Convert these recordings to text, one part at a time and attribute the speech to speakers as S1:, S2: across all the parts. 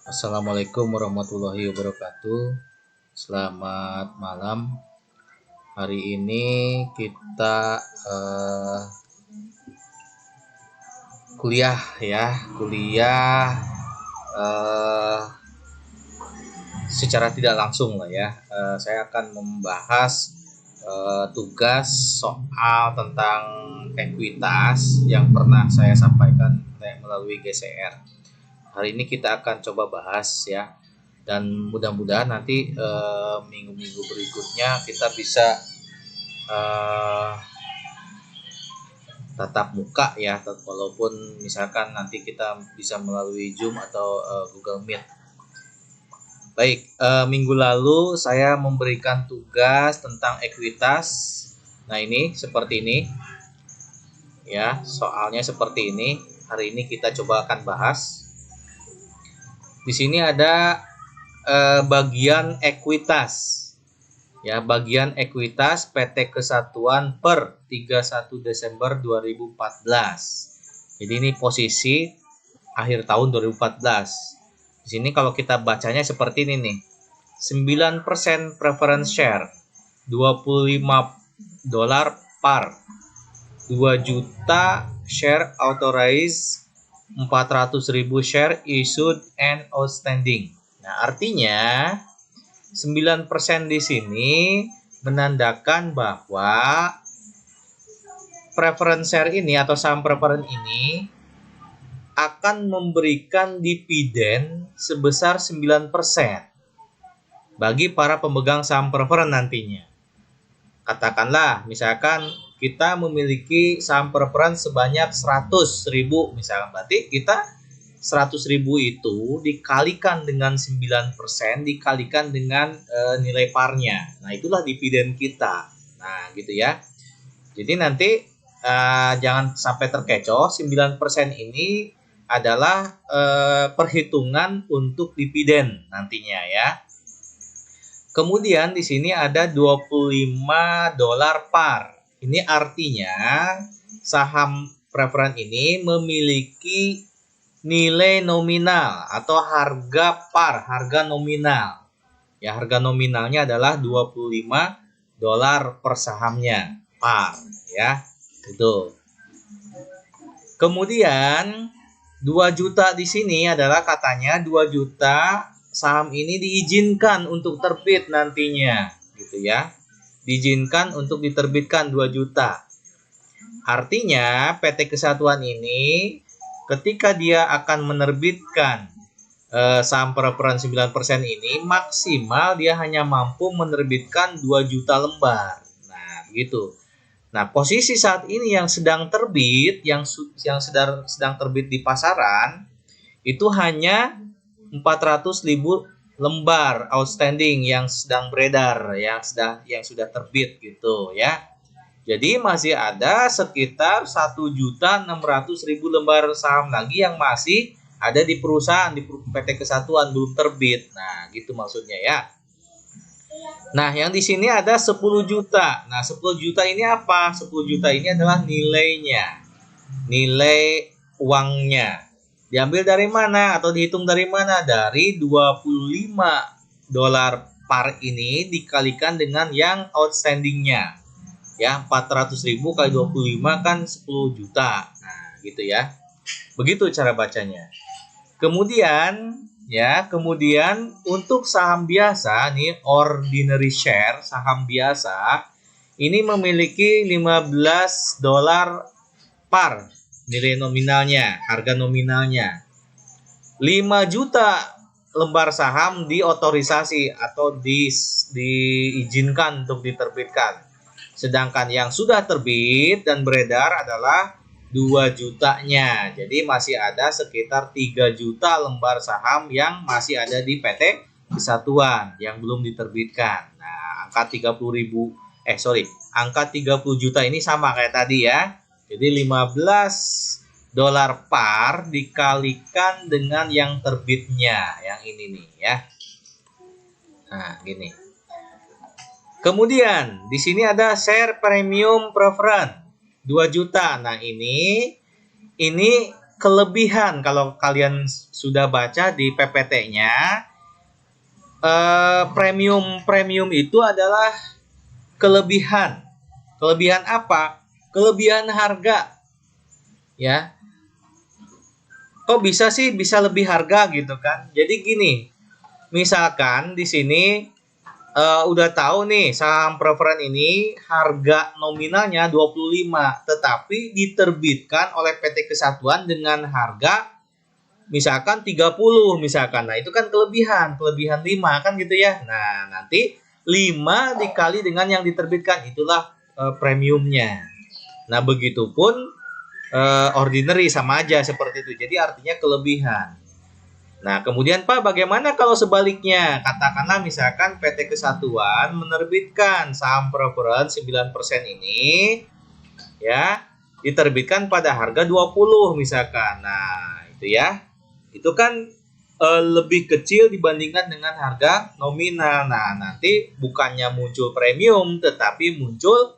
S1: Assalamualaikum warahmatullahi wabarakatuh. Selamat malam. Hari ini kita kuliah ya, eh, secara tidak langsung lah ya. Saya akan membahas tugas soal tentang ekuitas yang pernah saya sampaikan melalui GCR. Hari ini kita akan coba bahas ya, dan mudah-mudahan nanti minggu-minggu berikutnya kita bisa tatap muka ya, walaupun misalkan nanti kita bisa melalui Zoom atau Google Meet. Baik, minggu lalu saya memberikan tugas tentang ekuitas. Nah, ini seperti ini ya, soalnya seperti ini. Hari ini kita coba akan bahas. Di sini ada bagian ekuitas. Ya, bagian ekuitas PT Kesatuan per 31 Desember 2014. Jadi ini posisi akhir tahun 2014. Di sini kalau kita bacanya seperti ini nih. 9% preference share, $25 par. 2 juta share authorized, 400.000 share issued and outstanding. Nah, artinya 9% di sini menandakan bahwa preference share ini atau saham preference ini akan memberikan dividen sebesar 9% bagi para pemegang saham preference nantinya. Katakanlah misalkan kita memiliki saham preference sebanyak 100.000 misalkan, berarti kita 100.000 itu dikalikan dengan 9% dikalikan dengan nilai parnya. Nah, itulah dividen kita. Nah, gitu ya. Jadi nanti jangan sampai terkecoh, 9% ini adalah perhitungan untuk dividen nantinya ya. Kemudian di sini ada $25 par. Ini artinya saham preference ini memiliki nilai nominal atau harga par, harga nominal. Ya, harga nominalnya adalah $25 per sahamnya, par ya. Itu. Kemudian 2 juta di sini adalah katanya 2 juta saham ini diizinkan untuk terbit nantinya, gitu ya. Diizinkan untuk diterbitkan 2 juta. Artinya PT Kesatuan ini ketika dia akan menerbitkan saham preference 9% ini, maksimal dia hanya mampu menerbitkan 2 juta lembar. Nah, begitu. Nah, posisi saat ini yang sedang terbit, yang sedang terbit di pasaran itu hanya 400.000 lembar outstanding yang sedang beredar, yang sudah terbit gitu ya. Jadi masih ada sekitar 1.600.000 lembar saham lagi yang masih ada di perusahaan, di PT Kesatuan, belum terbit. Nah, gitu maksudnya ya. Nah, yang di sini ada 10 juta. Nah, 10 juta ini apa? 10 juta ini adalah nilainya. Nilai uangnya. Diambil dari mana atau dihitung dari mana? Dari $25 par ini dikalikan dengan yang outstandingnya. Ya, 400.000 kali 25 kan 10 juta. Nah, gitu ya. Begitu cara bacanya. Kemudian untuk saham biasa nih, ordinary share, saham biasa ini memiliki $15 par nilai nominalnya, harga nominalnya. 5 juta lembar saham diotorisasi atau diizinkan untuk diterbitkan. Sedangkan yang sudah terbit dan beredar adalah 2 jutanya. Jadi masih ada sekitar 3 juta lembar saham yang masih ada di PT Kesatuan yang belum diterbitkan. Nah, angka 30 juta ini sama kayak tadi ya. Jadi $15 par dikalikan dengan yang terbitnya, yang ini nih ya. Nah, gini. Kemudian di sini ada share premium preference 2 juta. Nah, ini kelebihan. Kalau kalian sudah baca di PPT-nya, premium itu adalah kelebihan. Kelebihan apa? Kelebihan harga. Ya. Kok bisa sih bisa lebih harga gitu kan? Jadi gini, misalkan di sini udah tahu nih saham preferen ini harga nominalnya 25, tetapi diterbitkan oleh PT Kesatuan dengan harga misalkan 30 misalkan. Nah, itu kan kelebihan 5 kan gitu ya. Nah, nanti 5 dikali dengan yang diterbitkan, itulah premiumnya. Nah, begitupun ordinary sama aja seperti itu. Jadi artinya kelebihan. Nah, kemudian Pak, bagaimana kalau sebaliknya? Katakanlah misalkan PT Kesatuan menerbitkan saham preferen 9% ini ya, diterbitkan pada harga 20 misalkan. Nah, itu ya. Itu kan lebih kecil dibandingkan dengan harga nominal. Nah, nanti bukannya muncul premium tetapi muncul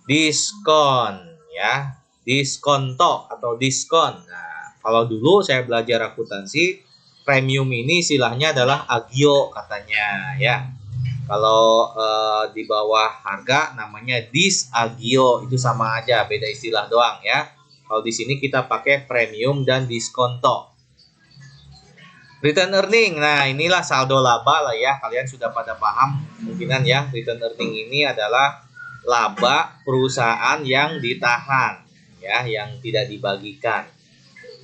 S1: diskon ya. Diskonto atau diskon. Nah, kalau dulu saya belajar akuntansi, premium ini istilahnya adalah agio katanya ya. Kalau di bawah harga namanya disagio, itu sama aja, beda istilah doang ya. Kalau di sini kita pakai premium dan diskonto. Return earning, nah inilah saldo laba lah ya. Kalian sudah pada paham kemungkinan ya. Return earning ini adalah laba perusahaan yang ditahan ya, yang tidak dibagikan.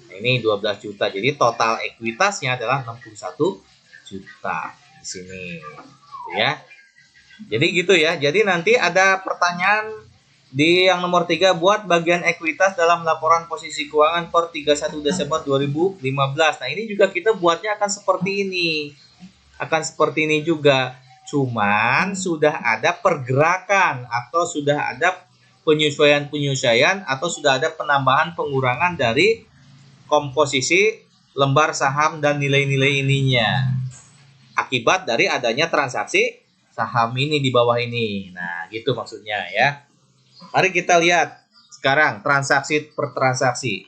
S1: Nah, ini 12 juta. Jadi total ekuitasnya adalah 61 juta di sini. Ya. Jadi gitu ya. Jadi nanti ada pertanyaan di yang nomor 3, buat bagian ekuitas dalam laporan posisi keuangan per 31 Desember 2015. Nah, ini juga kita buatnya akan seperti ini. Akan seperti ini juga. Cuman sudah ada pergerakan atau sudah ada penyesuaian atau sudah ada penambahan pengurangan dari komposisi lembar saham dan nilai-nilai ininya. Akibat dari adanya transaksi saham ini di bawah ini. Nah, gitu maksudnya ya. Mari kita lihat sekarang transaksi per transaksi.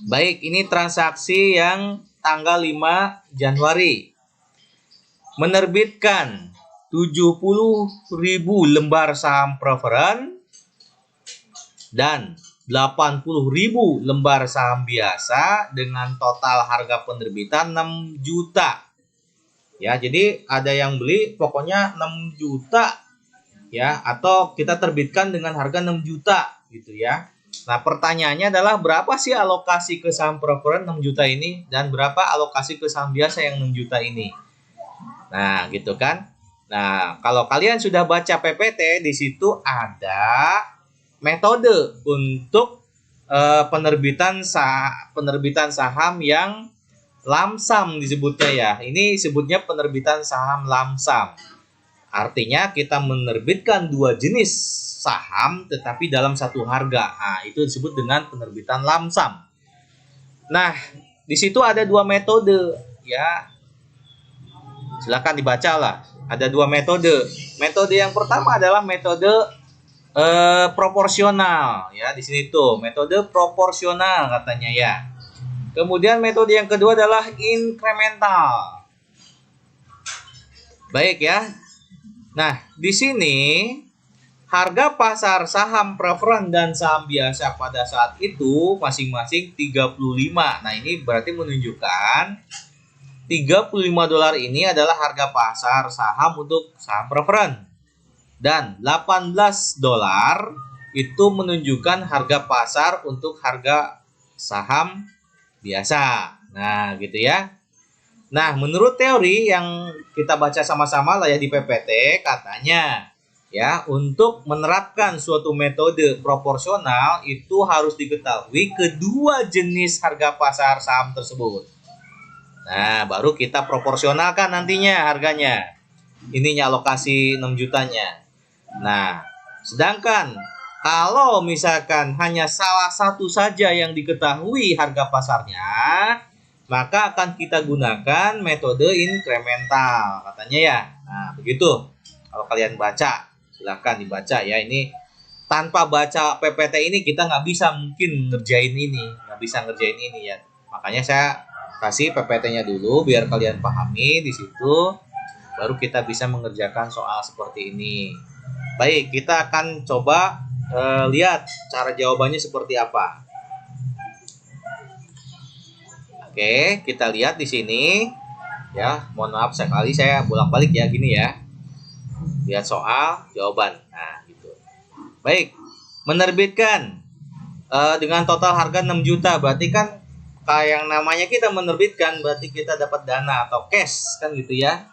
S1: Baik, ini transaksi yang tanggal 5 Januari. Menerbitkan 70.000 lembar saham preferen dan 80.000 lembar saham biasa dengan total harga penerbitan 6 juta. Ya, jadi ada yang beli pokoknya 6 juta ya, atau kita terbitkan dengan harga 6 juta gitu ya. Nah, pertanyaannya adalah berapa sih alokasi ke saham preferen 6 juta ini dan berapa alokasi ke saham biasa yang 6 juta ini. Nah, gitu kan. Nah, kalau kalian sudah baca PPT, di situ ada metode untuk penerbitan saham yang lamsam disebutnya ya. Ini sebutnya penerbitan saham lamsam. Artinya kita menerbitkan 2 jenis saham tetapi dalam satu harga. Nah, itu disebut dengan penerbitan lamsam. Nah, di situ ada 2 metode ya. Silakan dibaca lah. Ada 2 metode. Metode yang pertama adalah metode proporsional ya, di sini tuh metode proporsional katanya ya. Kemudian metode yang kedua adalah incremental. Baik ya. Nah, di sini harga pasar saham preferen dan saham biasa pada saat itu masing-masing 35. Nah, ini berarti menunjukkan $35 ini adalah harga pasar saham untuk saham preferen. Dan $18 itu menunjukkan harga pasar untuk harga saham biasa. Nah, gitu ya. Nah, menurut teori yang kita baca sama-sama lah ya di PPT, katanya ya, untuk menerapkan suatu metode proporsional itu harus diketahui kedua jenis harga pasar saham tersebut. Nah, baru kita proporsionalkan nantinya harganya. Ininya alokasi 6 jutanya. Nah, sedangkan kalau misalkan hanya salah satu saja yang diketahui harga pasarnya, maka akan kita gunakan metode incremental katanya ya. Nah, begitu. Kalau kalian baca, silahkan dibaca ya. Ini tanpa baca PPT ini kita nggak bisa mungkin ngerjain ini, ya. Makanya saya kasih PPT-nya dulu biar kalian pahami di situ, baru kita bisa mengerjakan soal seperti ini. Baik, kita akan coba lihat cara jawabannya seperti apa. Oke, kita lihat di sini ya. Mohon maaf sekali saya bolak-balik ya gini ya. Lihat soal jawaban. Nah, gitu. Baik, menerbitkan dengan total harga 6 juta. Berarti kan kayak yang namanya kita menerbitkan berarti kita dapat dana atau cash kan gitu ya.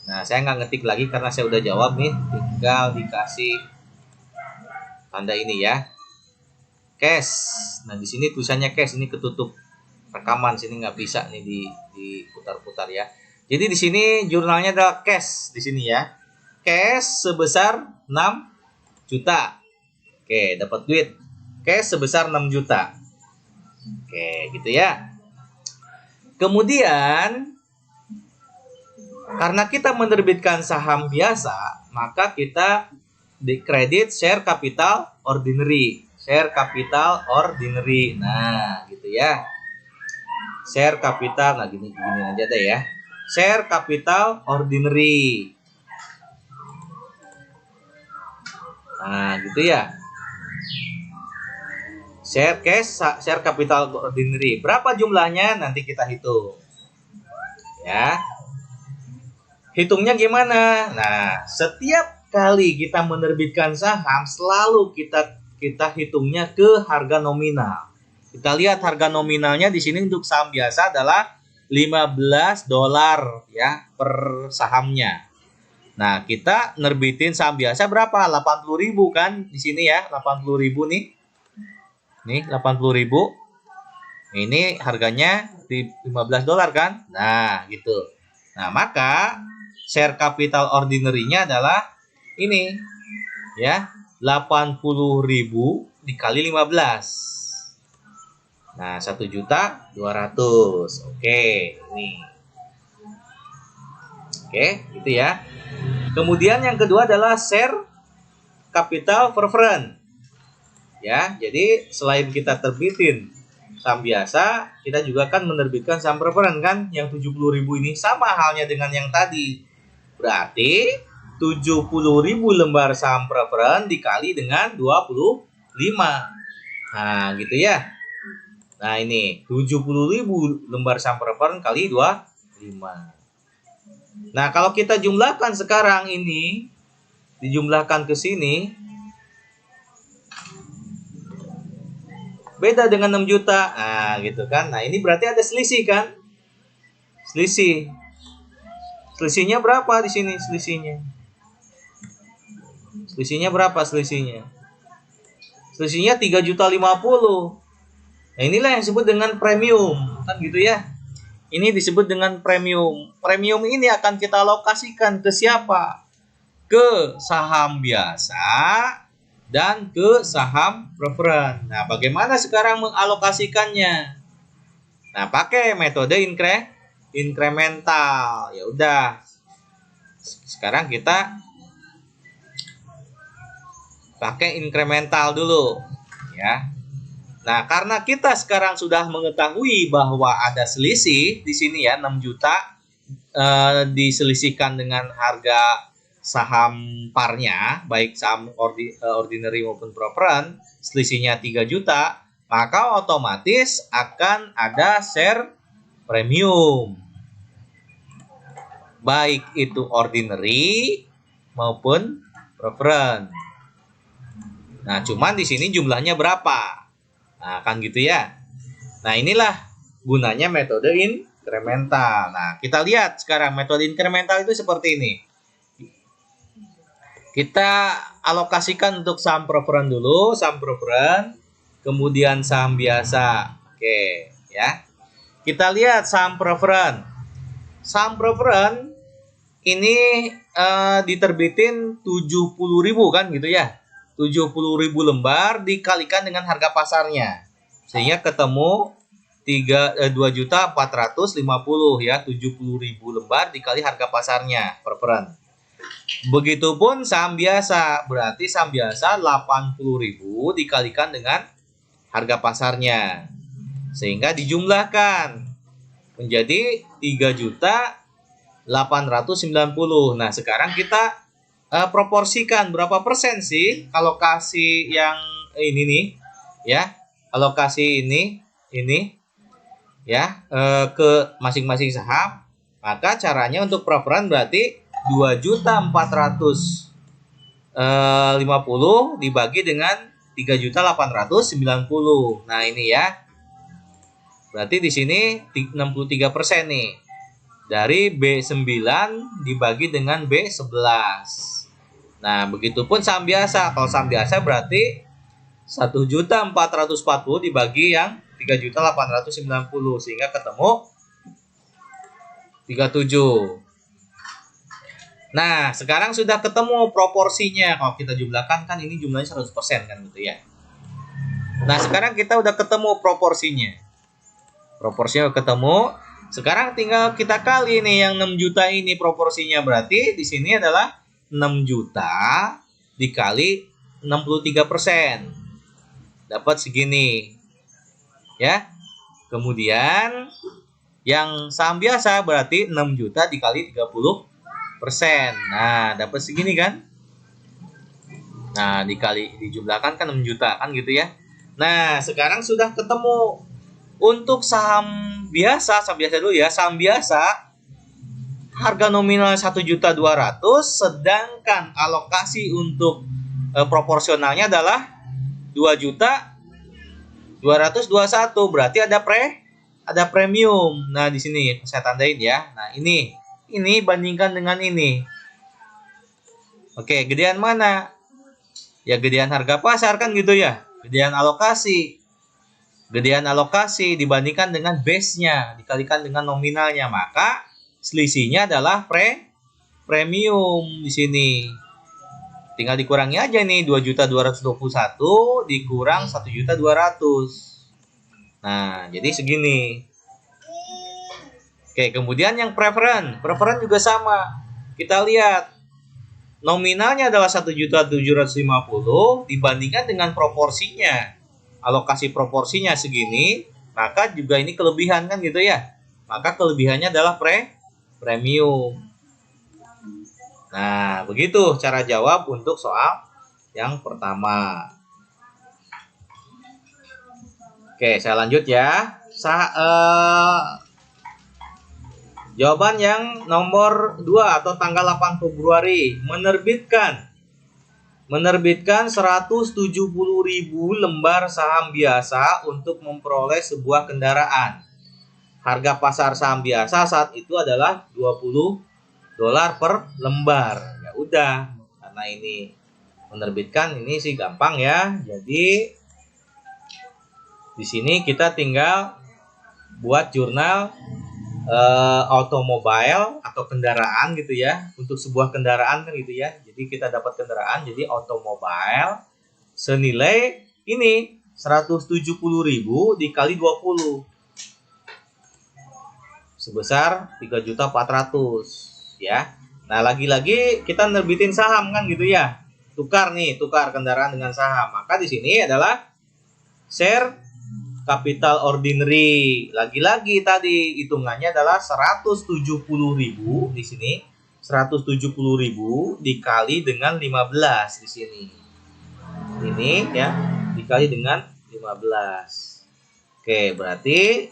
S1: Nah, saya nggak ngetik lagi karena saya udah jawab nih. Tinggal dikasih tanda ini ya. Cash. Nah, di sini tulisannya cash, ini ketutup rekaman, sini nggak bisa nih diputar-putar ya. Jadi di sini jurnalnya adalah cash di sini ya. Cash sebesar 6 juta. Oke, dapat duit. Cash sebesar 6 juta. Oke, gitu ya. Kemudian karena kita menerbitkan saham biasa, maka kita dikredit share capital ordinary. Share capital ordinary. Nah, gitu ya. Share capital, nah gini aja deh ya. Share capital ordinary. Nah, gitu ya. Share cash, share capital ordinary. Berapa jumlahnya nanti kita hitung. Ya. Hitungnya gimana? Nah, setiap kali kita menerbitkan saham selalu kita hitungnya ke harga nominal. Kita lihat harga nominalnya di sini untuk saham biasa adalah $15 ya per sahamnya. Nah, kita nerbitin saham biasa berapa? 80.000 kan di sini ya, 80.000 nih. Nih, 80.000. Ini harganya di $15 kan? Nah, gitu. Nah, maka share capital ordinary-nya adalah ini ya, 80.000 dikali 15. Nah, 1.200.000. Oke, ini. Oke, gitu ya. Kemudian yang kedua adalah share capital preference. Ya, jadi selain kita terbitin saham biasa, kita juga kan menerbitkan saham preference kan, yang 70.000 ini sama halnya dengan yang tadi. Berarti 70.000 lembar saham preference dikali dengan 25. Nah, gitu ya. Nah, ini 70.000 lembar saham preference kali 25. Nah, kalau kita jumlahkan sekarang ini, dijumlahkan ke sini, beda dengan 6 juta. Nah, gitu kan. Nah, ini berarti ada selisih kan? Selisih. Selisihnya berapa di sini selisihnya? Selisihnya berapa selisihnya? Selisihnya 3.050.000. Nah, inilah yang disebut dengan premium, kan gitu ya. Ini disebut dengan premium. Premium ini akan kita alokasikan ke siapa? Ke saham biasa dan ke saham preference. Nah, bagaimana sekarang mengalokasikannya? Nah, pakai metode incremental. Ya udah. Sekarang kita pakai incremental dulu, ya. Nah, karena kita sekarang sudah mengetahui bahwa ada selisih di sini ya, 6 juta diselisihkan dengan harga saham parnya, baik saham ordinary maupun preference, selisihnya 3 juta, maka otomatis akan ada share premium. Baik itu ordinary maupun preference. Nah, cuman di sini jumlahnya berapa? Nah, kan gitu ya. Nah, inilah gunanya metode incremental. Nah, kita lihat sekarang metode incremental itu seperti ini. Kita alokasikan untuk saham preference dulu, saham preference, kemudian saham biasa. Oke, ya. Kita lihat saham preference. Saham preference ini diterbitin 70.000 kan gitu ya. 70.000 lembar dikalikan dengan harga pasarnya, sehingga ketemu 2.450.000 ya. 70.000 lembar dikali harga pasarnya preference. Begitupun saham biasa, berarti saham biasa 80.000 dikalikan dengan harga pasarnya. Sehingga dijumlahkan menjadi 3.890.000. Nah, sekarang kita proporsikan berapa persen sih alokasi yang ini nih, ya. Alokasi ini ya ke masing-masing saham. Maka caranya untuk preferen berarti 2.450 dibagi dengan 3.890. Nah, ini ya. Berarti di sini 63% nih. Dari B9 dibagi dengan B11. Nah, begitupun saham biasa. Kalau saham biasa berarti 1.440 dibagi yang 3.890 sehingga ketemu 37. Nah, sekarang sudah ketemu proporsinya. Kalau kita jumlahkan kan ini jumlahnya 100% kan gitu ya. Nah, sekarang kita udah ketemu proporsinya. Proporsinya udah ketemu. Sekarang tinggal kita kali nih yang 6 juta ini proporsinya. Berarti di sini adalah 6 juta dikali 63%. Dapat segini. Ya. Kemudian yang saham biasa berarti 6 juta dikali 30%. Nah, dapat segini kan? Nah, dijumlahkan kan 6 juta kan gitu ya. Nah, sekarang sudah ketemu untuk saham biasa dulu ya. Saham biasa harga nominal 1.200.000 sedangkan alokasi untuk proporsionalnya adalah 2.221.000. Berarti ada premium. Nah, di sini saya tandain ya. Nah, ini bandingkan dengan ini. Oke, gedean mana? Ya, gedean harga pasar kan gitu ya. Gedean alokasi. Gedean alokasi dibandingkan dengan base-nya dikalikan dengan nominalnya, maka selisihnya adalah premium di sini. Tinggal dikurangi aja nih, 2.221 dikurang 1.200.000. Nah, jadi segini. Oke, kemudian yang preferen juga sama. Kita lihat nominalnya adalah 1.750.000 dibandingkan dengan proporsinya. Alokasi proporsinya segini, maka juga ini kelebihan kan gitu ya. Maka kelebihannya adalah premium. Nah, begitu cara jawab untuk soal yang pertama. Oke, saya lanjut ya. Jawaban yang nomor 2 atau tanggal 8 Februari menerbitkan 170.000 lembar saham biasa untuk memperoleh sebuah kendaraan. Harga pasar saham biasa saat itu adalah $20 per lembar. Ya udah, karena ini menerbitkan ini sih gampang ya. Jadi di sini kita tinggal buat jurnal automobile atau kendaraan gitu ya, untuk sebuah kendaraan kan gitu ya. Jadi kita dapat kendaraan, jadi automobile senilai ini 170.000 dikali 20 sebesar 3.400.000 ya. Nah, lagi-lagi kita nerbitin saham kan gitu ya. Tukar kendaraan dengan saham. Maka di sini adalah share capital ordinary. Lagi-lagi tadi hitungannya adalah 170.000 di sini. 170.000 dikali dengan 15 di sini. Ini ya, dikali dengan 15. Oke, berarti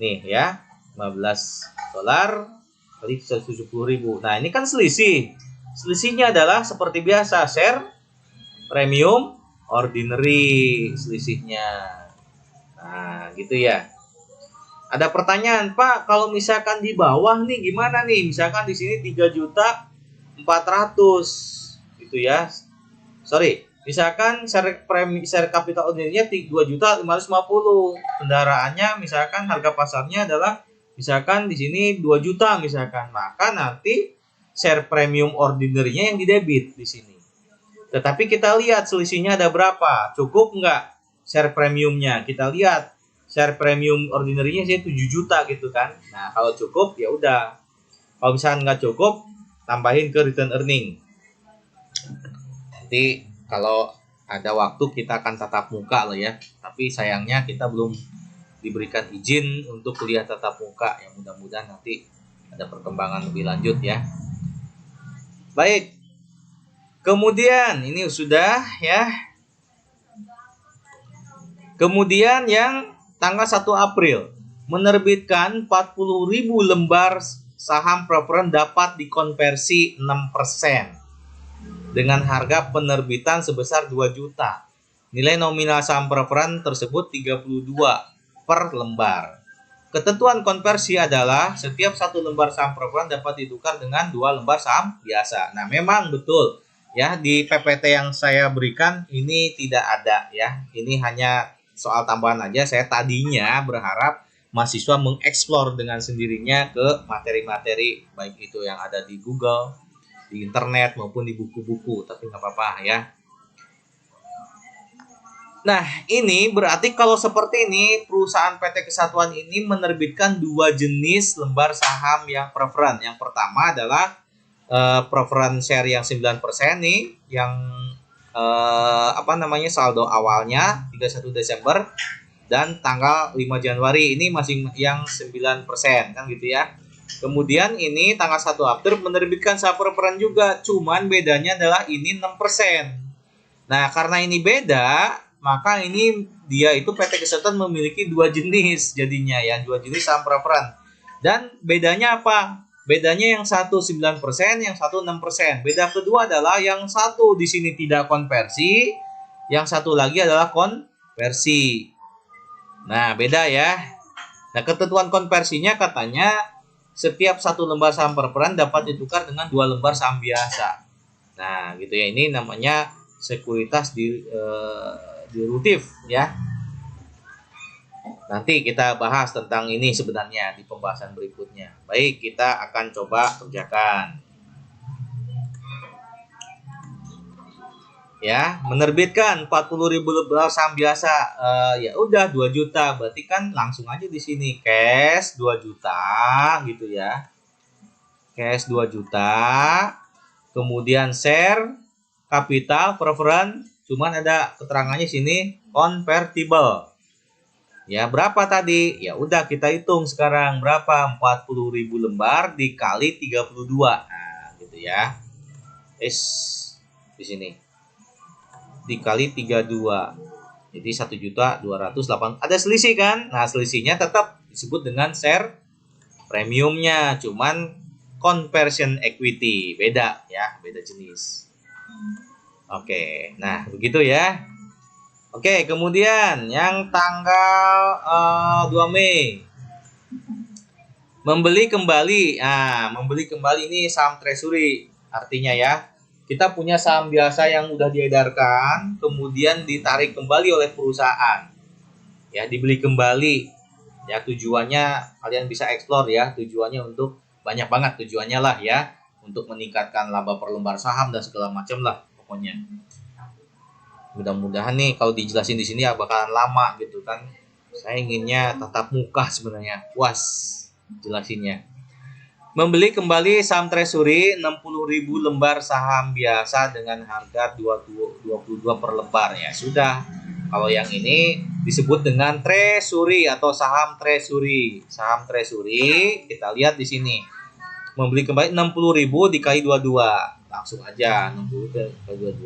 S1: nih ya, $15 kali 170.000. Nah, ini kan selisih. Selisihnya adalah seperti biasa, share premium ordinary selisihnya. Nah, gitu ya. Ada pertanyaan, Pak, kalau misalkan di bawah nih gimana nih? Misalkan di sini 3.400.000 gitu ya. Misalkan share capital ordinary-nya 2.550.000. Kendaraannya misalkan harga pasarnya adalah misalkan di sini 2 juta misalkan. Maka nanti share premium ordinary-nya yang didebit di sini. Tetapi kita lihat selisihnya ada berapa? Cukup nggak share premiumnya? Kita lihat share premium ordinary-nya sih 7 juta gitu kan. Nah, kalau cukup ya udah. Kalau misalnya nggak cukup, tambahin ke return earning. Nanti kalau ada waktu kita akan tatap muka loh ya. Tapi sayangnya kita belum diberikan izin untuk kuliah tatap muka. Yang mudah-mudahan nanti ada perkembangan lebih lanjut ya. Baik. Kemudian ini sudah ya. Kemudian yang tanggal 1 April menerbitkan 40.000 lembar saham preference dapat dikonversi 6% dengan harga penerbitan sebesar 2 juta. Nilai nominal saham preference tersebut 32 per lembar. Ketentuan konversi adalah setiap 1 lembar saham preference dapat ditukar dengan 2 lembar saham biasa. Nah, memang betul ya, di PPT yang saya berikan ini tidak ada ya. Ini hanya soal tambahan aja. Saya tadinya berharap mahasiswa mengeksplor dengan sendirinya ke materi-materi baik itu yang ada di Google, di internet maupun di buku-buku, tapi nggak apa-apa ya. Nah, ini berarti kalau seperti ini perusahaan PT Kesatuan ini menerbitkan 2 jenis lembar saham yang preference. Yang pertama adalah preference share yang 9% nih, yang saldo awalnya 31 Desember dan tanggal 5 Januari ini masing yang 9% kan gitu ya. Kemudian ini tanggal 1 April menerbitkan saham preference juga, cuman bedanya adalah ini 6%. Nah, karena ini beda, maka ini dia itu PT Kesatuan memiliki 2 jenis jadinya ya, 2 jenis saham preference. Dan bedanya apa? Bedanya yang satu 9%, yang satu 6%. Beda kedua adalah yang satu di sini tidak konversi, yang satu lagi adalah konversi. Nah, beda ya. Nah, ketentuan konversinya katanya setiap 1 lembar saham preference dapat ditukar dengan 2 lembar saham biasa. Nah, gitu ya. Ini namanya sekuritas dilutif ya. Nanti kita bahas tentang ini sebenarnya di pembahasan berikutnya. Baik, kita akan coba kerjakan. Ya, menerbitkan 40.000 lembar saham biasa, ya udah 2 juta, berarti kan langsung aja di sini cash 2 juta gitu ya. Cash 2 juta. Kemudian share capital preference, cuman ada keterangannya sini convertible. Ya, berapa tadi? Ya udah kita hitung sekarang berapa? 40.000 lembar dikali 32. Nah, gitu ya. Di sini dikali 32. Jadi 1.208.000. Ada selisih kan? Nah, selisihnya tetap disebut dengan share premiumnya, cuman conversion equity beda ya, beda jenis. Oke, nah begitu ya. Oke, kemudian yang tanggal 2 Mei membeli kembali. Nah, membeli kembali ini saham treasury artinya ya. Kita punya saham biasa yang udah diedarkan, kemudian ditarik kembali oleh perusahaan. Ya, dibeli kembali. Ya, tujuannya kalian bisa eksplor ya. Tujuannya untuk banyak banget tujuannya lah ya. Untuk meningkatkan laba per lembar saham dan segala macam lah pokoknya. Mudah-mudahan nih kalau dijelasin di sini ya bakalan lama gitu kan. Saya inginnya tatap muka sebenarnya. Puas jelasinnya. Membeli kembali saham treasury 60.000 lembar saham biasa dengan harga 22 per lembar ya. Sudah. Kalau yang ini disebut dengan treasury atau saham treasury. Saham treasury kita lihat di sini. Membeli kembali 60.000 dikali 22. Langsung aja 60 dikali 22.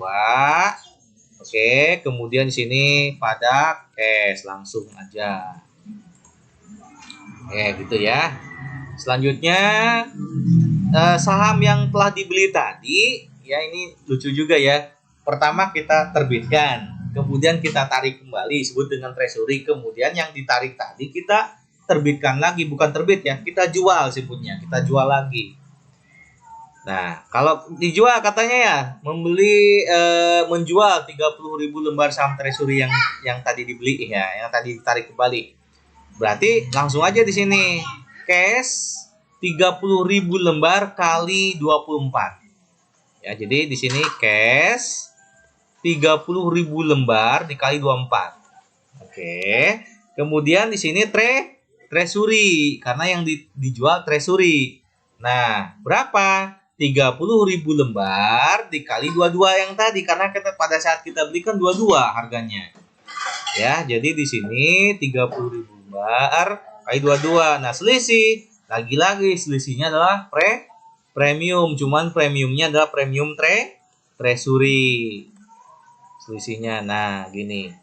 S1: Oke, kemudian di sini pada cash langsung aja. Oke, gitu ya. Selanjutnya saham yang telah dibeli tadi ya, ini lucu juga ya. Pertama kita terbitkan, kemudian kita tarik kembali, disebut dengan treasury. Kemudian yang ditarik tadi kita terbitkan lagi, bukan terbit ya, kita jual sebutnya, kita jual lagi. Nah, kalau dijual katanya ya menjual 30.000 lembar saham treasury yang tadi dibeli ya, yang tadi ditarik kembali. Berarti langsung aja di sini cash 30.000 lembar kali 24. Ya, jadi di sini cash 30.000 lembar dikali 24. Oke. Kemudian di sini treasury karena yang dijual treasury. Nah, berapa? 30.000 lembar dikali 22 yang tadi, karena kita pada saat kita beli kan 22 harganya. Ya, jadi di sini 30.000 lembar kali 22. Nah, selisih lagi-lagi selisihnya adalah premium, cuman premiumnya adalah premium treasury. Selisihnya. Nah, gini.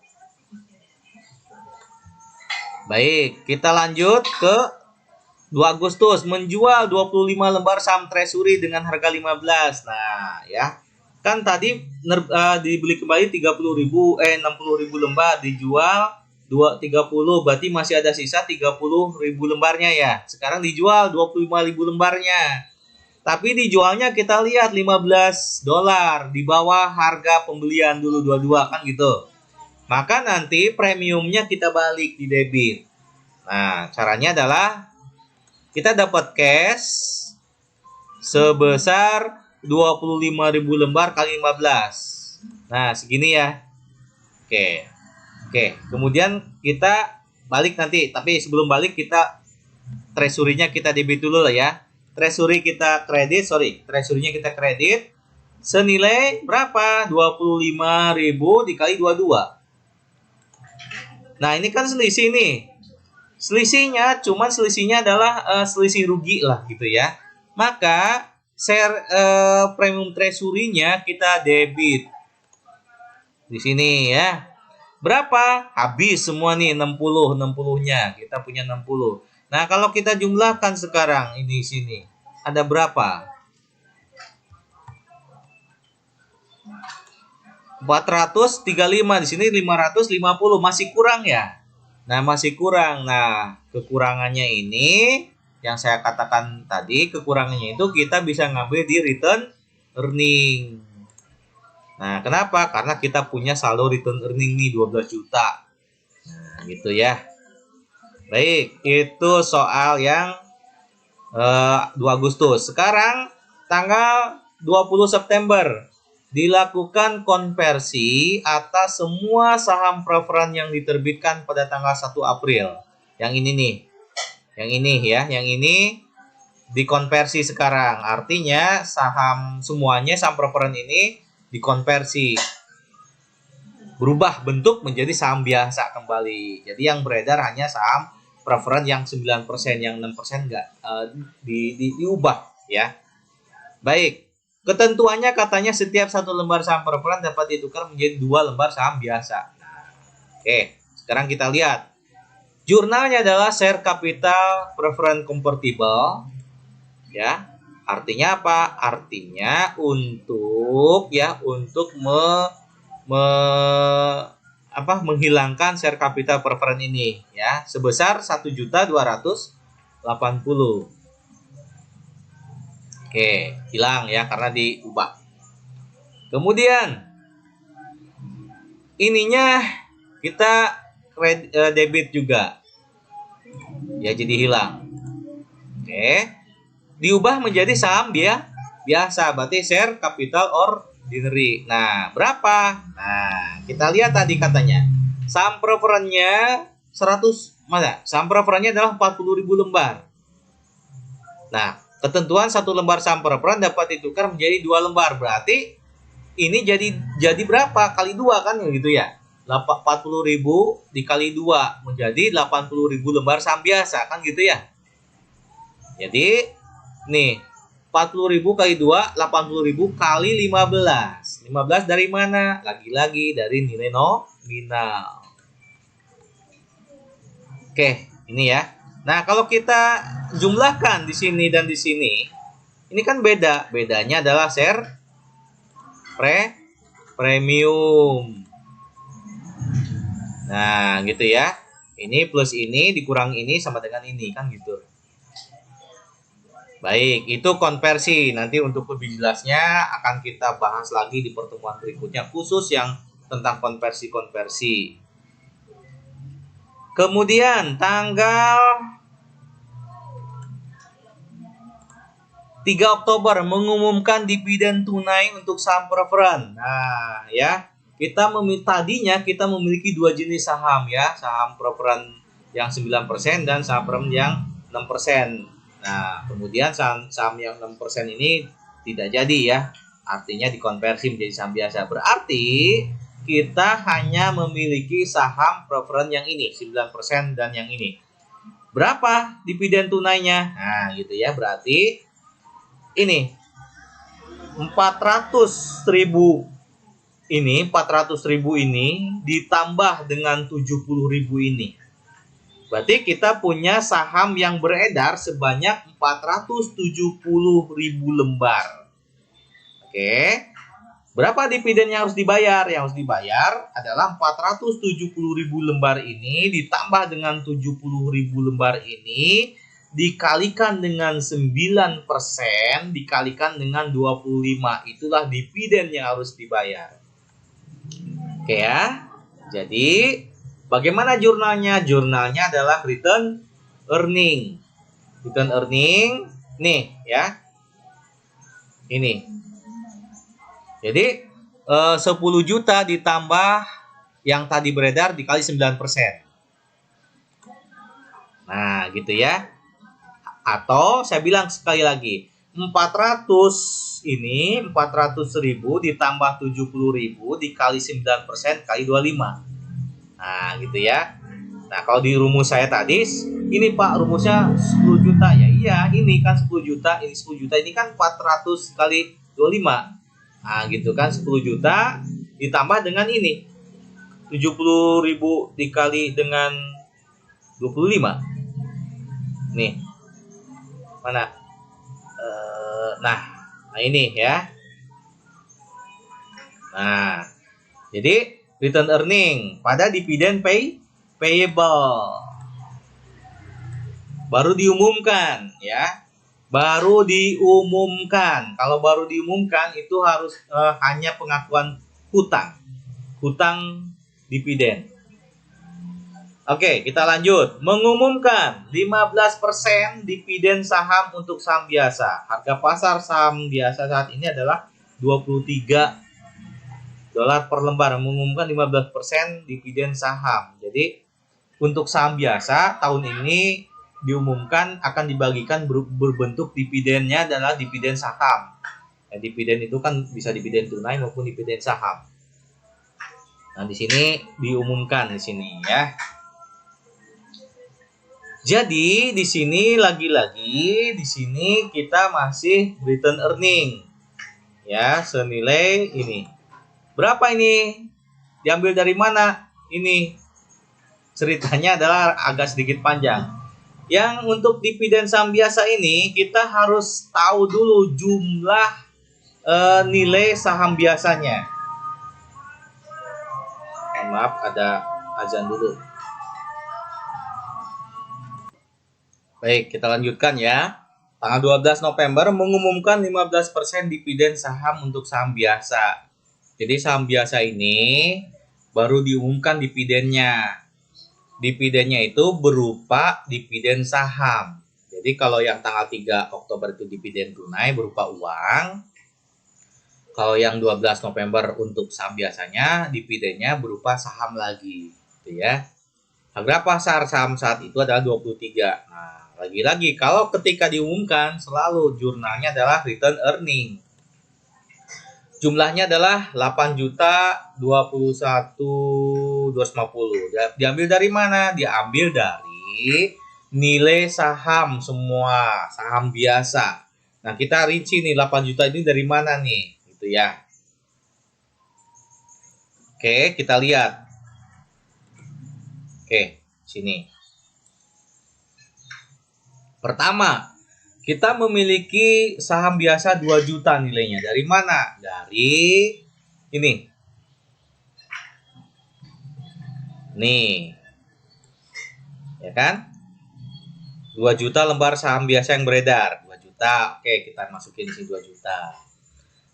S1: Baik, kita lanjut ke 2 Agustus, menjual 25 lembar saham treasury dengan harga 15. Nah, ya. Kan tadi dibeli kembali 60.000 lembar, dijual 30, berarti masih ada sisa 30.000 lembarnya ya. Sekarang dijual 25.000 lembarnya. Tapi dijualnya kita lihat $15 di bawah harga pembelian dulu 22 kan gitu. Maka nanti premiumnya kita balik di debit. Nah, caranya adalah kita dapat cash sebesar 25.000 lembar kali 15. Nah, segini ya. Oke. Kemudian kita balik nanti. Tapi sebelum balik kita treasury-nya kita debit dulu lah ya. Treasury-nya kita kredit senilai berapa? 25.000 dikali 22. Nah, ini kan selisih nih. Selisihnya adalah selisih rugi lah gitu ya. Maka share premium treasury-nya kita debit. Di sini ya. Berapa? Habis semua nih 60-nya. Kita punya 60. Nah, kalau kita jumlahkan sekarang ini sini ada berapa? 435, di sini 550, masih kurang ya. Nah, masih kurang. Nah, kekurangannya ini yang saya katakan tadi, kekurangannya itu kita bisa ngambil di return earning. Nah, kenapa? Karena kita punya saldo return earning nih 12 juta. Nah, gitu ya. Baik, itu soal yang 2 Agustus. Sekarang tanggal 20 September. Dilakukan konversi atas semua saham preferen yang diterbitkan pada tanggal 1 April. Yang ini nih. Yang ini dikonversi sekarang. Artinya semuanya saham preferen ini dikonversi. Berubah bentuk menjadi saham biasa kembali. Jadi yang beredar hanya saham preferen yang 9%, yang 6% enggak diubah ya. Baik. Ketentuannya katanya setiap 1 lembar saham preferen dapat ditukar menjadi 2 lembar saham biasa. Oke, sekarang kita lihat. Jurnalnya adalah share capital preference convertible. Ya. Artinya apa? Artinya untuk menghilangkan share capital preference ini ya, sebesar 1.280.000. Oke, hilang ya karena diubah. Kemudian ininya kita debit juga. Ya, jadi hilang. Oke. Diubah menjadi saham biasa, berarti share capital ordinary. Nah, berapa? Nah, kita lihat tadi katanya. Saham preferennya 100, mana? Saham preferennya adalah 40.000 lembar. Nah, ketentuan 1 lembar saham preferen dapat ditukar menjadi 2 lembar. Berarti ini jadi berapa? Kali 2 kan gitu ya. 40.000 dikali 2 menjadi 80.000 lembar saham biasa kan gitu ya. Jadi nih 40.000 kali 2, 80.000 kali 15. 15 dari mana? Lagi-lagi dari nilai nominal. Oke, ini ya. Nah, kalau kita jumlahkan di sini dan di sini, ini kan beda. Bedanya adalah share premium. Nah, gitu ya. Ini plus ini dikurang ini sama dengan ini kan gitu. Baik, itu konversi. Nanti untuk lebih jelasnya akan kita bahas lagi di pertemuan berikutnya khusus yang tentang konversi-konversi. Kemudian tanggal 3 Oktober mengumumkan dividen tunai untuk saham preferen. Nah, ya. Tadinya kita memiliki 2 jenis saham ya, saham preferen yang 9% dan saham preferen yang 6%. Nah, kemudian saham yang 6% ini tidak jadi ya. Artinya dikonversi menjadi saham biasa. Berarti kita hanya memiliki saham preferen yang ini, 9% dan yang ini. Berapa dividen tunainya? Nah, gitu ya. Berarti ini 400.000 ini 400.000 ini ditambah dengan 70.000 ini. Berarti kita punya saham yang beredar sebanyak 470.000 lembar. Oke. Berapa dividen yang harus dibayar? Yang harus dibayar adalah 470.000 lembar ini ditambah dengan 70.000 lembar ini dikalikan dengan 9% dikalikan dengan 25. Itulah dividen yang harus dibayar. Oke ya. Jadi bagaimana jurnalnya? Jurnalnya adalah return earning. Return earning nih ya. Ini. Jadi 10 juta ditambah yang tadi beredar dikali 9%. Nah, gitu ya. Atau saya bilang sekali lagi, 400.000 ditambah 70.000 dikali 9% kali 25. Nah, gitu ya. Nah, kalau di rumus saya tadi, ini Pak rumusnya 10 juta. Ya iya, ini kan 10 juta, ini 10 juta, ini kan 400 kali 25. Nah, gitu kan 10 juta ditambah dengan ini 70.000 dikali dengan 25. Nih. Mana? Nah ini ya. Nah, jadi return earning pada dividen payable baru diumumkan ya. Baru diumumkan. Kalau baru diumumkan itu harus hanya pengakuan hutang dividen. Oke, kita lanjut. Mengumumkan 15% dividen saham untuk saham biasa. Harga pasar saham biasa saat ini adalah $23 per lembar. Mengumumkan 15% dividen saham. Jadi untuk saham biasa tahun ini diumumkan akan dibagikan berbentuk dividennya adalah dividen saham. Ya, dividen itu kan bisa dividen tunai maupun dividen saham. Nah, di sini diumumkan di sini ya. Jadi di sini lagi-lagi di sini kita masih return earning. Ya, senilai ini. Berapa ini? Diambil dari mana? Ini ceritanya adalah agak sedikit panjang. Yang untuk dividen saham biasa ini kita harus tahu dulu jumlah nilai saham biasanya. Maaf, ada azan dulu. Baik, kita lanjutkan ya. Tanggal 12 November mengumumkan 15% dividen saham untuk saham biasa. Jadi saham biasa ini baru diumumkan dividennya. Dividennya itu berupa dividen saham. Jadi kalau yang tanggal 3 Oktober itu dividen tunai berupa uang. Kalau yang 12 November untuk saham biasanya dividennya berupa saham lagi, gitu ya. Harga pasar saham saat itu adalah 23. Nah, lagi-lagi kalau ketika diumumkan selalu jurnalnya adalah return earning. Jumlahnya adalah 8.021.250. Diambil dari mana? Diambil dari nilai saham semua, saham biasa. Nah, kita rinci nih 8 juta ini dari mana nih? Gitu ya. Oke, kita lihat. Oke, sini. Pertama, kita memiliki saham biasa 2 juta nilainya. Dari mana? Dari ini. Nih. Ya kan? 2 juta lembar saham biasa yang beredar. 2 juta. Oke, kita masukin sini 2 juta.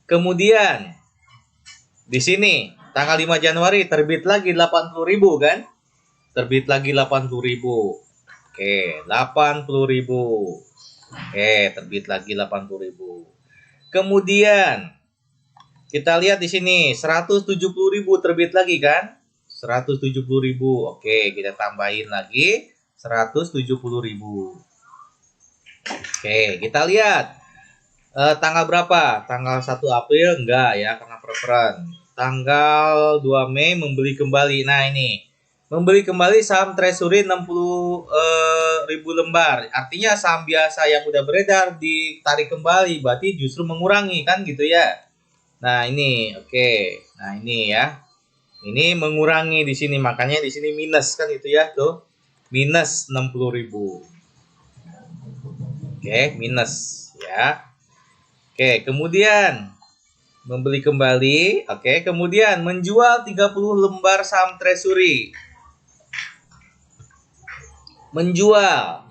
S1: Kemudian di sini tanggal 5 Januari terbit lagi 80.000 kan? Terbit lagi 80.000. Oke, 80.000. Oke, terbit lagi 80.000. Kemudian kita lihat di sini 170.000 terbit lagi kan? 170.000. Oke, kita tambahin lagi 170.000. Oke, kita lihat Tanggal berapa? Tanggal 1 April enggak ya, karena preferen. Tanggal 2 Mei membeli kembali. Nah, ini. Membeli kembali saham treasury 60 ribu lembar. Artinya saham biasa yang udah beredar ditarik kembali, berarti justru mengurangi kan gitu ya. Nah, ini oke. Nah, ini ya. Ini mengurangi di sini, makanya di sini minus kan itu ya tuh. Minus 60.000. Oke, minus ya. Oke, kemudian membeli kembali. Oke, kemudian menjual 30 lembar saham treasury. Menjual.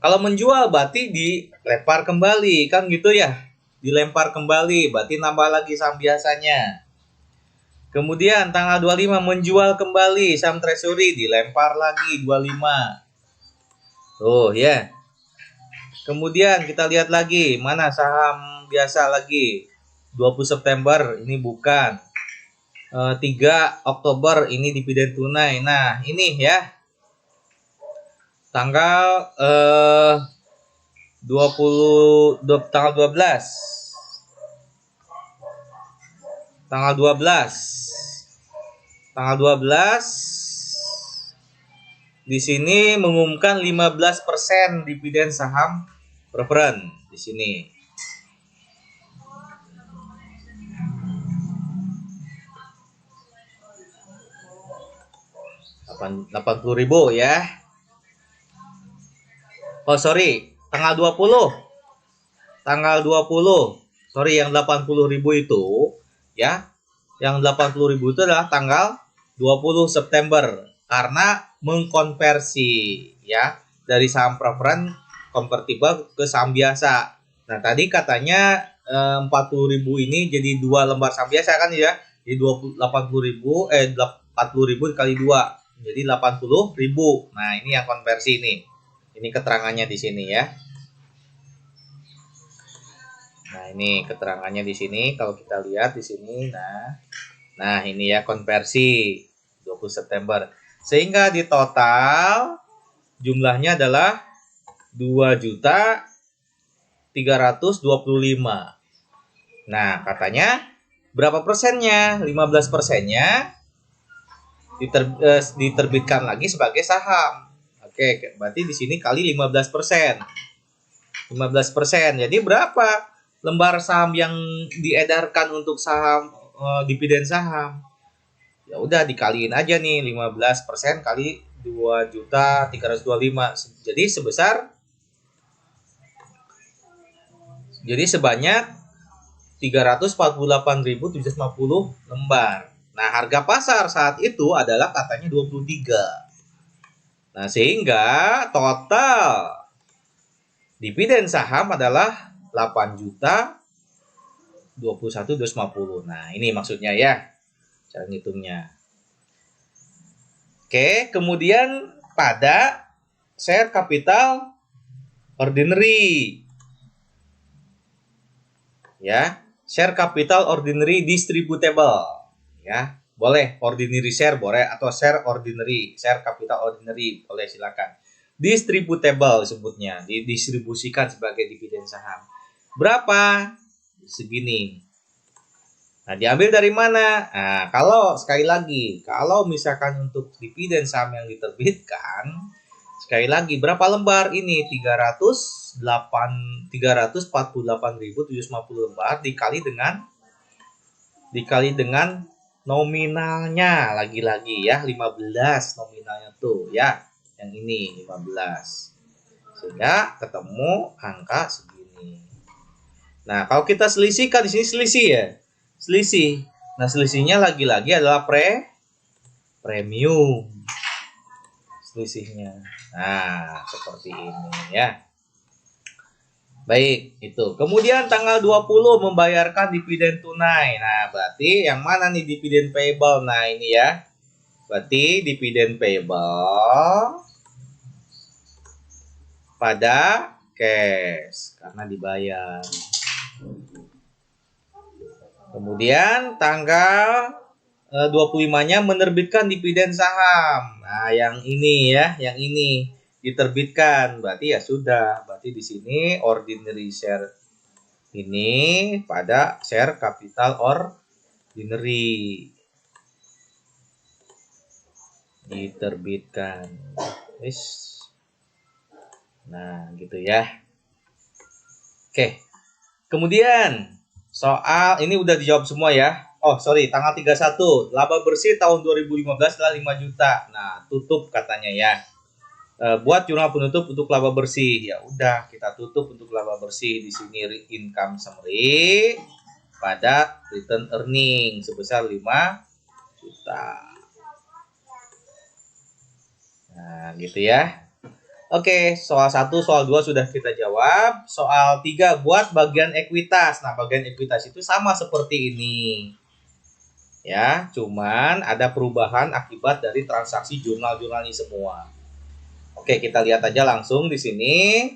S1: Kalau menjual berarti dilempar kembali, kan gitu ya. Dilempar kembali, berarti nambah lagi saham biasanya. Kemudian tanggal 25 menjual kembali saham treasury, dilempar lagi 25. Tuh ya. Kemudian kita lihat lagi, mana saham biasa lagi. 20 September ini bukan. 3 Oktober ini dividen tunai. Nah, ini ya. Tanggal 12. Tanggal 12 di sini mengumumkan 15% dividen saham preferen di sini. Rp80.000 ya. Oh sorry, tanggal 20. Tanggal 20. Sorry, yang 80.000 itu ya. Yang 80.000 itu adalah tanggal 20 September karena mengkonversi ya dari saham preferen konvertible ke saham biasa. Nah, tadi katanya 40.000 ini jadi 2 lembar saham biasa kan ya. Jadi 80.000 40.000 kali 2 jadi 80.000. Nah, ini yang konversi ini. Ini keterangannya di sini ya. Nah, ini keterangannya di sini kalau kita lihat di sini. Nah, ini ya konversi 20 September. Sehingga di total jumlahnya adalah 2.325. Nah, katanya berapa persennya? 15%-nya diterbitkan lagi sebagai saham. Oke, berarti di sini kali 15%. 15%. Jadi berapa lembar saham yang diedarkan untuk saham dividen saham? Ya udah dikaliin aja nih 15% kali 2.325. Jadi sebanyak 348.750 lembar. Nah, harga pasar saat itu adalah katanya 23. Nah, sehingga total dividen saham adalah 8.021.250. Nah, ini maksudnya ya. Cara ngitungnya. Oke, kemudian pada share capital ordinary. Ya, share capital ordinary distributable. Ya, boleh ordinary share boleh atau share ordinary, share capital ordinary boleh silakan. Distributable sebutnya, didistribusikan sebagai dividen saham. Berapa? Segini. Nah, diambil dari mana? Nah, kalau sekali lagi, kalau misalkan untuk dividen saham yang diterbitkan, sekali lagi berapa lembar ini? 348.750 lembar dikali dengan nominalnya lagi-lagi ya, 15 nominalnya tuh ya. Yang ini 15. Sehingga ketemu angka segini. Nah, kalau kita selisihkan di sini selisih ya. Selisih. Nah, selisihnya lagi-lagi adalah premium. Selisihnya. Nah, seperti ini ya. Baik, itu. Kemudian tanggal 20 membayarkan dividen tunai. Nah, berarti yang mana nih dividen payable? Nah, ini ya. Berarti dividen payable pada cash karena dibayar. Kemudian tanggal 25-nya menerbitkan dividen saham. Nah, yang ini ya, yang ini. diterbitkan. Berarti ya sudah. Berarti di sini ordinary share ini pada share capital ordinary diterbitkan. Nah, gitu ya. Oke. Kemudian soal ini udah dijawab semua ya. Oh, sorry, tanggal 31. Laba bersih tahun 2015 adalah 5 juta. Nah, tutup katanya ya. Buat jurnal penutup untuk laba bersih. Ya udah, kita tutup untuk laba bersih di sini income summary pada return earning sebesar 5 juta. Nah, gitu ya. Oke, soal 1, soal 2 sudah kita jawab. Soal 3 buat bagian ekuitas. Nah, bagian ekuitas itu sama seperti ini. Ya, cuman ada perubahan akibat dari transaksi jurnal-jurnal ini semua. Oke, kita lihat aja langsung di sini.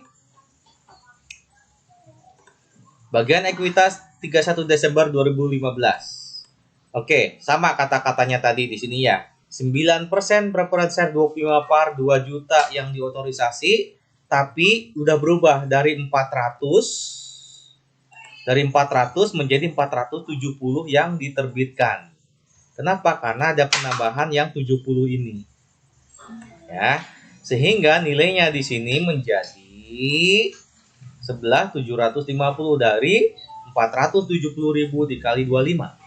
S1: Bagian ekuitas 31 Desember 2015. Oke, sama kata-katanya tadi di sini ya. 9% preference share 25 par 2 juta yang diotorisasi, tapi udah berubah dari 400 menjadi 470 yang diterbitkan. Kenapa? Karena ada penambahan yang 70 ini. Ya. Sehingga nilainya di sini menjadi 11.750 dari 470.000 dikali 25.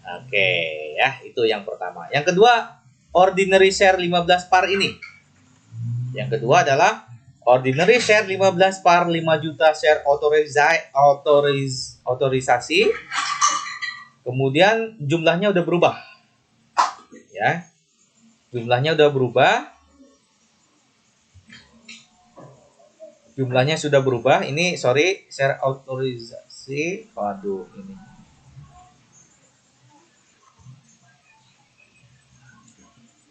S1: Oke, ya, itu yang pertama. Yang kedua, ordinary share 15 par ini. Yang kedua adalah ordinary share 15 par 5 juta share otorisasi. Kemudian jumlahnya udah berubah. Ya. Jumlahnya udah berubah. Jumlahnya sudah berubah. Ini sorry, share otorisasi. Waduh, ini.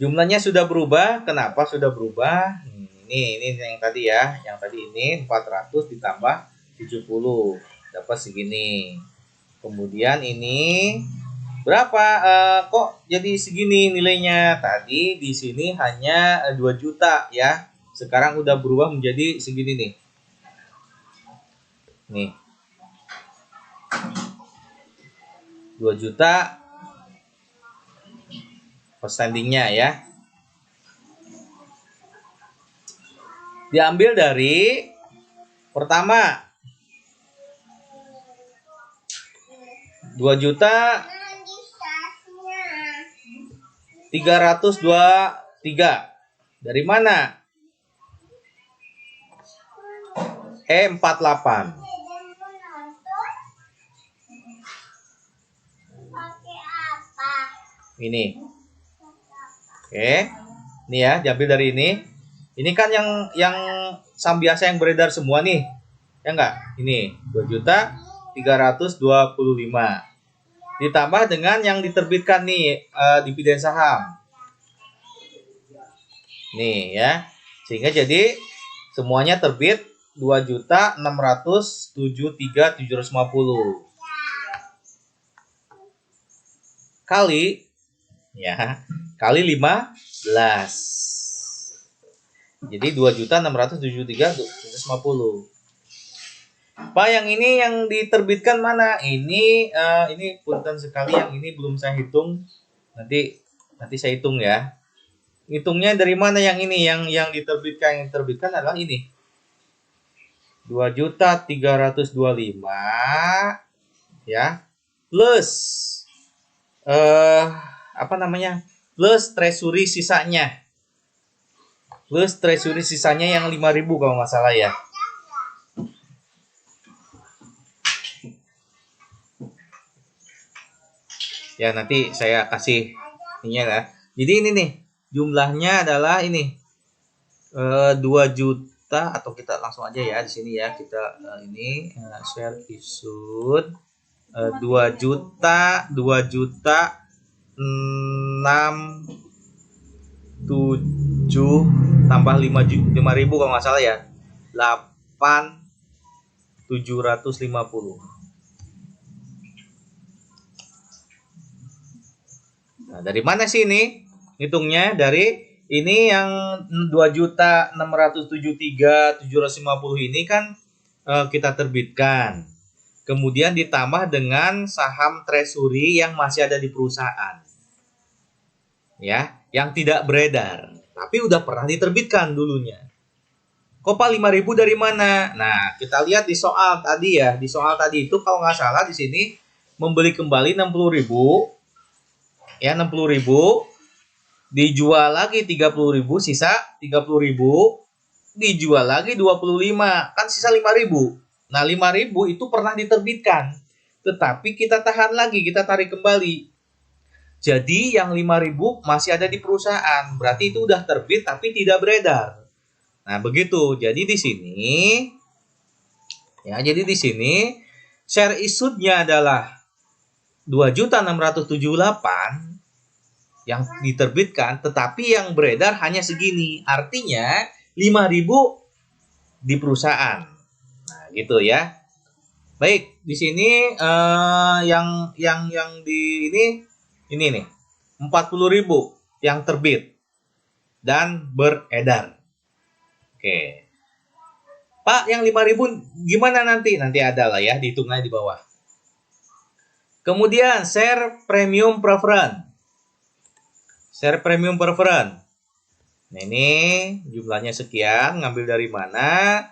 S1: Jumlahnya sudah berubah. Kenapa sudah berubah? Ini yang tadi ya. Yang tadi ini 400 ditambah 70. Dapat segini. Kemudian ini berapa? Kok jadi segini nilainya? Tadi di sini hanya 2 juta ya. Sekarang udah berubah menjadi segini nih. Nih. 2 juta outstandingnya ya. Diambil dari pertama 2 juta 323. Dari mana? 48. Ini. Oke. Ini ya, diambil dari ini. Ini kan yang saham biasa yang beredar semua nih. Ya enggak? Ini 2.325. Ditambah dengan yang diterbitkan nih dividen saham. Nih ya. Sehingga jadi semuanya terbit 2.673.750 kali ya, kali 15. Jadi 2.673.750. Pak, yang ini yang diterbitkan mana? Ini punten sekali, yang ini belum saya hitung. Nanti saya hitung ya. Hitungnya dari mana yang ini? Yang diterbitkan, yang diterbitkan adalah ini. 2.325 ya. Plus plus treasury sisanya. Plus treasury sisanya yang 5.000 kalau nggak salah ya. Ya, nanti saya kasih ininya lah. Jadi ini nih, jumlahnya adalah ini 2 juta, atau kita langsung aja ya di sini ya. Kita share issued 2 juta 6.7 tambah 5.000 kalau nggak salah ya, 8.750. Nah, dari mana sih ini? Hitungnya dari ini yang 2.673.750 ini kan kita terbitkan. Kemudian ditambah dengan saham treasury yang masih ada di perusahaan. Ya, yang tidak beredar, tapi udah pernah diterbitkan dulunya. Kok Pak 5.000 dari mana? Nah, kita lihat di soal tadi ya. Di soal tadi itu kalau nggak salah di sini membeli kembali 60.000. Ya, 60.000. Dijual lagi 30.000, sisa 30.000. Dijual lagi 25, kan sisa 5.000. Nah, 5.000 itu pernah diterbitkan. Tetapi kita tahan lagi, kita tarik kembali. Jadi yang 5.000 masih ada di perusahaan. Berarti itu udah terbit tapi tidak beredar. Nah, begitu. Jadi di sini share issued-nya adalah 2.678 yang diterbitkan, tetapi yang beredar hanya segini. Artinya 5.000 di perusahaan. Nah, gitu ya. Baik, di sini yang di ini nih 40.000 yang terbit dan beredar. Oke. Pak, yang 5.000 gimana nanti? Nanti ada lah ya, dihitung aja di bawah. Kemudian share premium preference. Share premium preference. Nah, ini jumlahnya sekian, ngambil dari mana?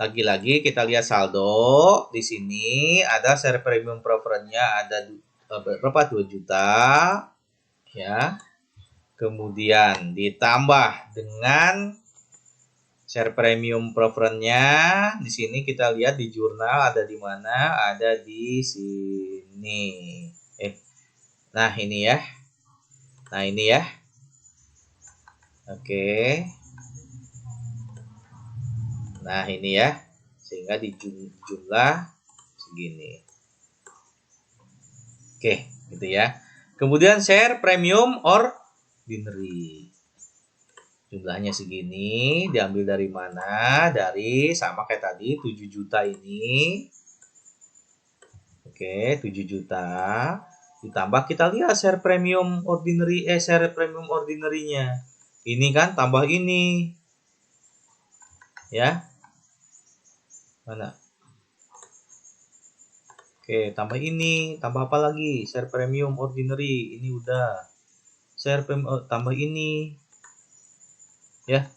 S1: Lagi-lagi kita lihat saldo. Di sini ada share premium preference-nya ada berapa? 2 juta. Ya. Kemudian ditambah dengan share premium preference-nya. Di sini kita lihat di jurnal ada di mana? Ada di sini. Nah, ini ya. Nah, ini ya. Oke. Nah, ini ya. Sehingga di jumlah segini. Oke, gitu ya. Kemudian share premium ordinary. Jumlahnya segini, diambil dari mana? Dari sama kayak tadi 7 juta ini. Oke, 7 juta. Ditambah kita lihat share premium ordinary-nya. Ini kan tambah ini. Ya. Mana? Oke, tambah ini, tambah apa lagi? Share premium ordinary, ini udah. Share premium tambah ini. Ya.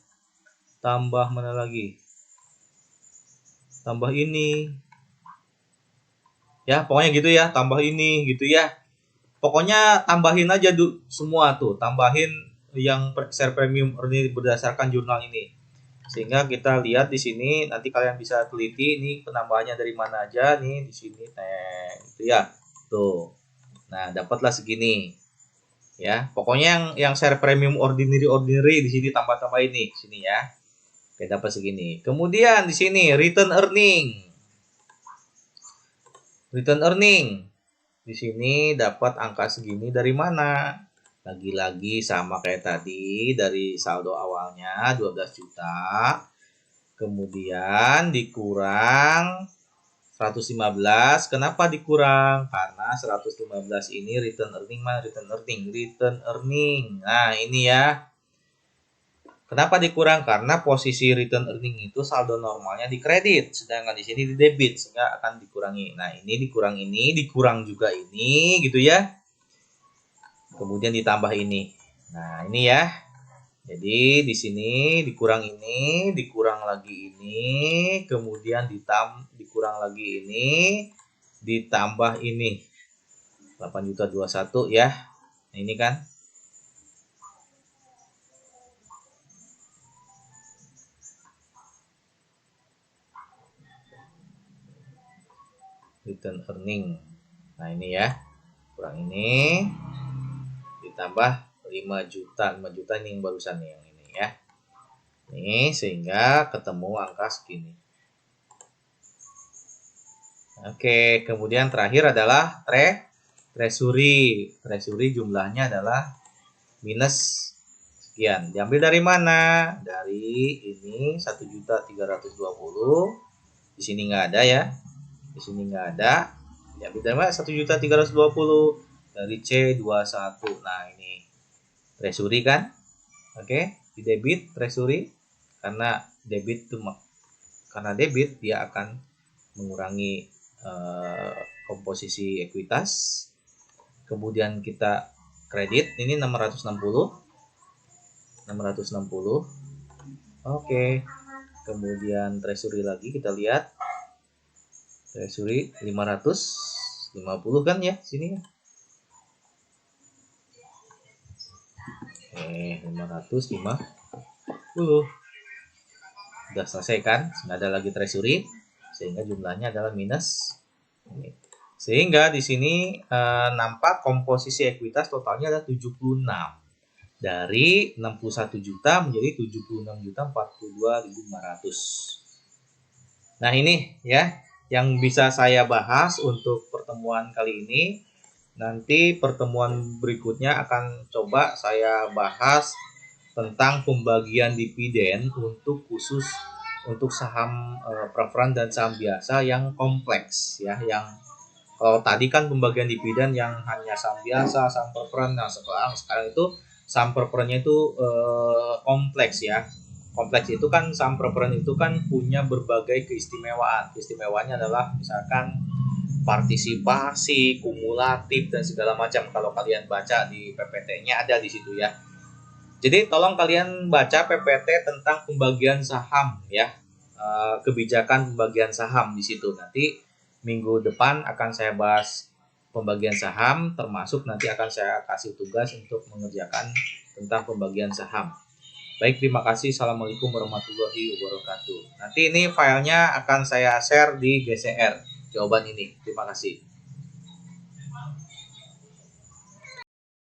S1: Tambah mana lagi? Tambah ini. Ya, pokoknya gitu ya, tambah ini gitu ya. Pokoknya tambahin aja semua tuh, tambahin yang share premium ordinary berdasarkan jurnal ini. Sehingga kita lihat di sini, nanti kalian bisa teliti ini penambahannya dari mana aja nih di sini, gitu ya. Tuh. Nah, dapatlah segini. Ya, pokoknya yang share premium ordinary di sini tambah-tambah ini sini ya. Oke, dapat segini. Kemudian di sini return earning. Return earning. Di sini dapat angka segini dari mana? Lagi-lagi sama kayak tadi, dari saldo awalnya 12 juta. Kemudian dikurang 115. Kenapa dikurang? Karena 115 ini return earning. Nah, ini ya. Kenapa dikurang? Karena posisi return earning itu saldo normalnya di kredit, sedangkan di sini di debit, sehingga akan dikurangi. Nah, ini dikurang juga ini gitu ya. Kemudian ditambah ini. Nah, ini ya. Jadi di sini dikurang ini, dikurang lagi ini, kemudian dikurang lagi ini, ditambah ini 8.021 ya. Nah, ini kan. Return earning. Nah, ini ya. Kurang ini ditambah 5 juta ini yang barusan yang ini ya. Nih, sehingga ketemu angka segini. Oke, kemudian terakhir adalah treasury. Treasury jumlahnya adalah minus sekian. Diambil dari mana? Dari ini 1.320. Di sini nggak ada ya. Di sini nggak ada. Diambil dari mana? 1.320 dari C21. Nah, ini treasury kan? Oke, di debit treasury karena debit dia akan mengurangi komposisi ekuitas. Kemudian kita kredit ini 660. Oke. Kemudian treasury lagi kita lihat. Treasury 550 kan ya sini ya. 550. Udah selesai kan? Nggak ada lagi treasury sehingga jumlahnya adalah minus. Sehingga di sini nampak komposisi ekuitas totalnya ada 76. Dari 61 juta menjadi 76.042.500. Nah, ini ya yang bisa saya bahas untuk pertemuan kali ini. Nanti pertemuan berikutnya akan coba saya bahas tentang pembagian dividen untuk khusus untuk saham preferan dan saham biasa yang kompleks ya, yang kalau tadi kan pembagian dividen yang hanya saham biasa, saham preferan. Nah, sekarang itu saham preferannya itu kompleks ya. Kompleks itu kan saham preferan itu kan punya berbagai keistimewaan. Keistimewaannya adalah misalkan partisipasi, kumulatif dan segala macam. Kalau kalian baca di PPT-nya ada di situ ya. Jadi tolong kalian baca PPT tentang pembagian saham ya. Kebijakan pembagian saham di situ. Nanti minggu depan akan saya bahas pembagian saham, termasuk nanti akan saya kasih tugas untuk mengerjakan tentang pembagian saham. Baik, terima kasih. Assalamualaikum warahmatullahi wabarakatuh. Nanti ini filenya akan saya share di GCR, jawaban ini. Terima kasih.